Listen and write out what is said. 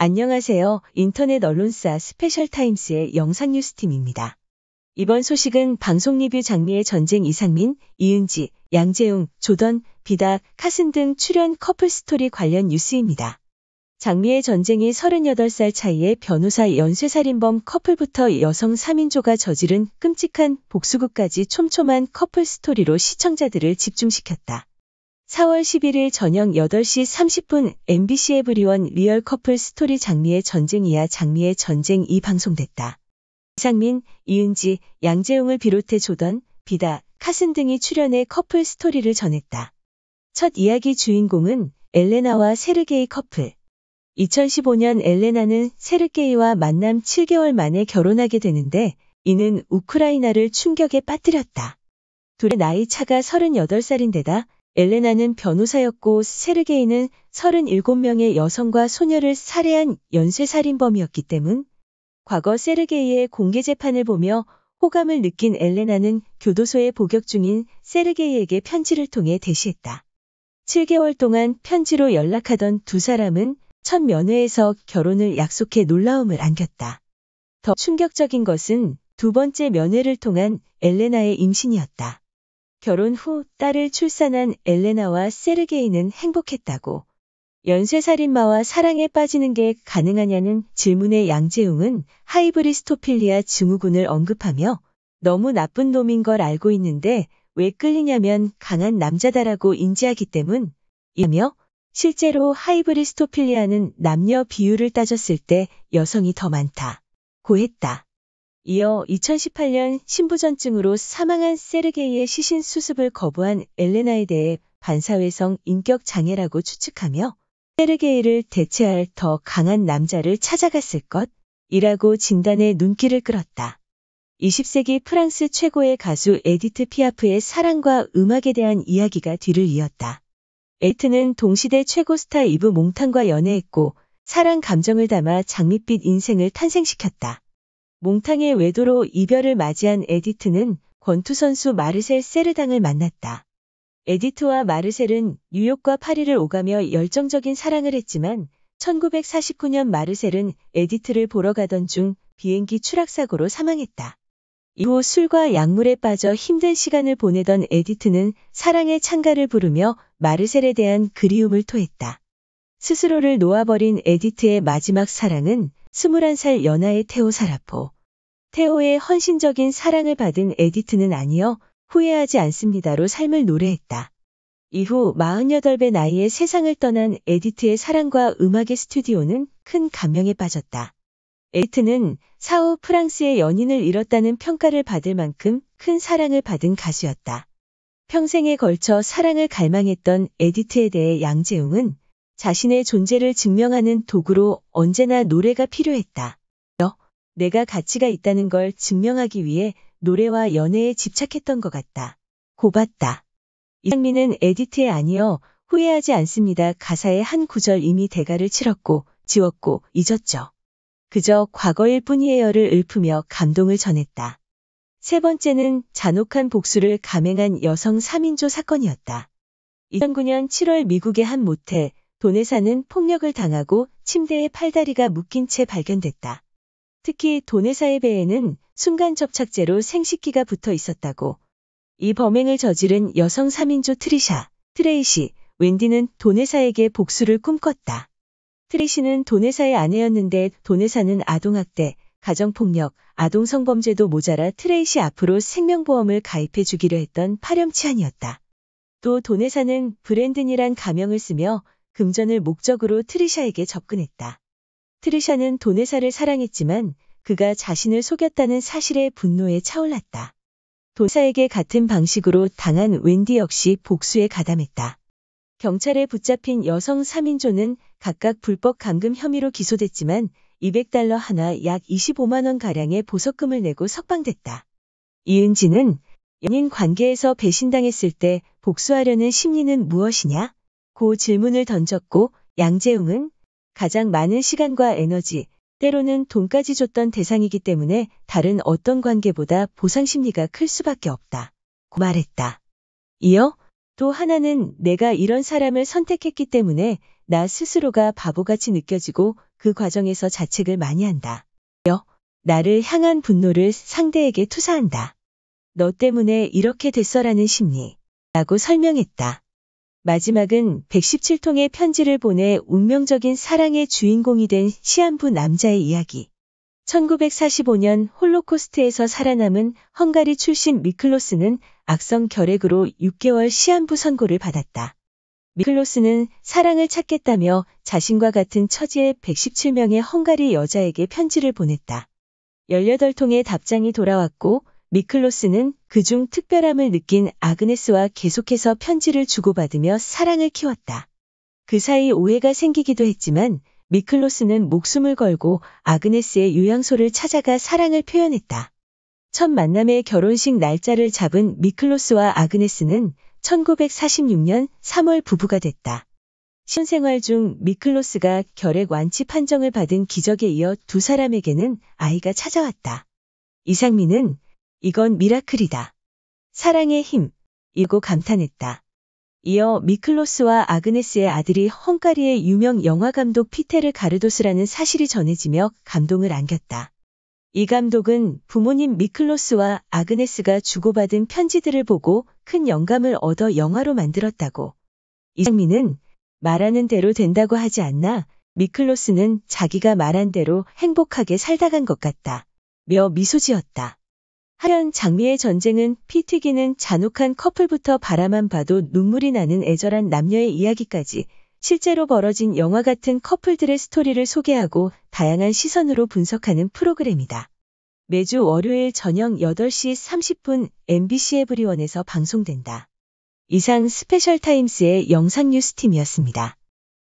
안녕하세요. 인터넷 언론사 스페셜타임스의 영상 뉴스팀입니다. 이번 소식은 방송 리뷰 장미의 전쟁 이상민, 이은지, 양재웅, 조던, 비다, 카슨 등 출연 커플 스토리 관련 뉴스입니다. 장미의 전쟁이 38살 차이의 변호사 연쇄살인범 커플부터 여성 3인조가 저지른 끔찍한 복수극까지 촘촘한 커플 스토리로 시청자들을 집중시켰다. 4월 11일 저녁 8시 30분 MBC 에브리원 리얼 커플 스토리 장미의 전쟁이야 장미의 전쟁이 방송됐다. 이상민, 이은지, 양재웅을 비롯해 조던, 비다, 카슨 등이 출연해 커플 스토리를 전했다. 첫 이야기 주인공은 엘레나와 세르게이 커플. 2015년 엘레나는 세르게이와 만남 7개월 만에 결혼하게 되는데 이는 우크라이나를 충격에 빠뜨렸다. 둘의 나이 차가 38살인데다 엘레나는 변호사였고 세르게이는 37명의 여성과 소녀를 살해한 연쇄살인범이었기 때문 과거 세르게이의 공개 재판을 보며 호감을 느낀 엘레나는 교도소에 복역 중인 세르게이에게 편지를 통해 대시했다. 7개월 동안 편지로 연락하던 두 사람은 첫 면회에서 결혼을 약속해 놀라움을 안겼다. 더 충격적인 것은 두 번째 면회를 통한 엘레나의 임신이었다. 결혼 후 딸을 출산한 엘레나와 세르게이는 행복했다고. 연쇄살인마와 사랑에 빠지는 게 가능하냐는 질문에 양재웅은 하이브리스토필리아 증후군을 언급하며 너무 나쁜 놈인 걸 알고 있는데 왜 끌리냐면 강한 남자다라고 인지하기 때문이며 실제로 하이브리스토필리아는 남녀 비율을 따졌을 때 여성이 더 많다고 했다. 이어 2018년 신부전증으로 사망한 세르게이의 시신 수습을 거부한 엘레나에 대해 반사회성 인격 장애라고 추측하며 세르게이를 대체할 더 강한 남자를 찾아갔을 것이라고 진단에 눈길을 끌었다. 20세기 프랑스 최고의 가수 에디트 피아프의 사랑과 음악에 대한 이야기가 뒤를 이었다. 에디트는 동시대 최고 스타 이브 몽탕과 연애했고 사랑 감정을 담아 장밋빛 인생을 탄생시켰다. 몽탕의 외도로 이별을 맞이한 에디트는 권투 선수 마르셀 세르당을 만났다. 에디트와 마르셀은 뉴욕과 파리를 오가며 열정적인 사랑을 했지만 1949년 마르셀은 에디트를 보러 가던 중 비행기 추락사고로 사망했다. 이후 술과 약물에 빠져 힘든 시간을 보내던 에디트는 사랑의 찬가를 부르며 마르셀에 대한 그리움을 토했다. 스스로를 놓아버린 에디트의 마지막 사랑은 21살 연하의 테오 사라포. 테오의 헌신적인 사랑을 받은 에디트는 아니어 후회하지 않습니다로 삶을 노래했다. 이후 48배 나이에 세상을 떠난 에디트의 사랑과 음악의 스튜디오는 큰 감명에 빠졌다. 에디트는 사후 프랑스의 연인을 잃었다는 평가를 받을 만큼 큰 사랑을 받은 가수였다. 평생에 걸쳐 사랑을 갈망했던 에디트에 대해 양재웅은 자신의 존재를 증명하는 도구로 언제나 노래가 필요했다. 내가 가치가 있다는 걸 증명하기 위해 노래와 연애에 집착했던 것 같다. 고봤다. 이상민은 에디트에 아니어 후회하지 않습니다. 가사의 한 구절 이미 대가를 치렀고 지웠고 잊었죠. 그저 과거일 뿐이에요를 읊으며 감동을 전했다. 세 번째는 잔혹한 복수를 감행한 여성 3인조 사건이었다. 2009년 7월 미국의 한 모텔, 도네사는 폭력을 당하고 침대에 팔다리가 묶인 채 발견됐다. 특히 도네사의 배에는 순간 접착제로 생식기가 붙어 있었다고. 이 범행을 저지른 여성 3인조 트레이시, 웬디는 도네사에게 복수를 꿈꿨다. 트레이시는 도네사의 아내였는데 도네사는 아동학대, 가정폭력, 아동성범죄도 모자라 트레이시 앞으로 생명보험을 가입해 주기로 했던 파렴치한이었다. 또 도네사는 브랜든이란 가명을 쓰며 금전을 목적으로 트리샤에게 접근했다. 트리샤는 도네사를 사랑했지만 그가 자신을 속였다는 사실에 분노에 차올랐다. 도네사에게 같은 방식으로 당한 웬디 역시 복수에 가담했다. 경찰에 붙잡힌 여성 3인조는 각각 불법 감금 혐의로 기소됐지만 $200 하나 약 25만 원가량의 보석금을 내고 석방됐다. 이은지는 연인 관계에서 배신당했을 때 복수하려는 심리는 무엇이냐? 고 질문을 던졌고 양재웅은 가장 많은 시간과 에너지, 때로는 돈까지 줬던 대상이기 때문에 다른 어떤 관계보다 보상 심리가 클 수밖에 없다. 고 말했다. 이어 또 하나는 내가 이런 사람을 선택했기 때문에 나 스스로가 바보같이 느껴지고 그 과정에서 자책을 많이 한다. 나를 향한 분노를 상대에게 투사한다. 너 때문에 이렇게 됐어라는 심리. 라고 설명했다. 마지막은 117통의 편지를 보내 운명적인 사랑의 주인공이 된 시한부 남자의 이야기. 1945년 홀로코스트에서 살아남은 헝가리 출신 미클로스는 악성 결핵으로 6개월 시한부 선고를 받았다. 미클로스는 사랑을 찾겠다며 자신과 같은 처지의 117명의 헝가리 여자에게 편지를 보냈다. 18통의 답장이 돌아왔고 미클로스는 그중 특별함을 느낀 아그네스와 계속해서 편지를 주고받으며 사랑을 키웠다. 그 사이 오해가 생기기도 했지만 미클로스는 목숨을 걸고 아그네스의 요양소를 찾아가 사랑을 표현했다. 첫 만남의 결혼식 날짜를 잡은 미클로스와 아그네스는 1946년 3월 부부가 됐다. 신생활 중 미클로스가 결핵 완치 판정을 받은 기적에 이어 두 사람에게는 아이가 찾아왔다. 이상민은 이건 미라클이다. 사랑의 힘, 이고 감탄했다. 이어 미클로스와 아그네스의 아들이 헝가리의 유명 영화감독 피테르 가르도스라는 사실이 전해지며 감동을 안겼다. 이 감독은 부모님 미클로스와 아그네스가 주고받은 편지들을 보고 큰 영감을 얻어 영화로 만들었다고. 이상민은 말하는 대로 된다고 하지 않나 미클로스는 자기가 말한 대로 행복하게 살다 간 것 같다. 며 미소 지었다. 하연 장미의 전쟁은 피 튀기는 잔혹한 커플부터 바라만 봐도 눈물이 나는 애절한 남녀의 이야기까지 실제로 벌어진 영화 같은 커플들의 스토리를 소개하고 다양한 시선으로 분석하는 프로그램이다. 매주 월요일 저녁 8시 30분 MBC 에브리원에서 방송된다. 이상 스페셜타임스의 영상 뉴스팀이었습니다.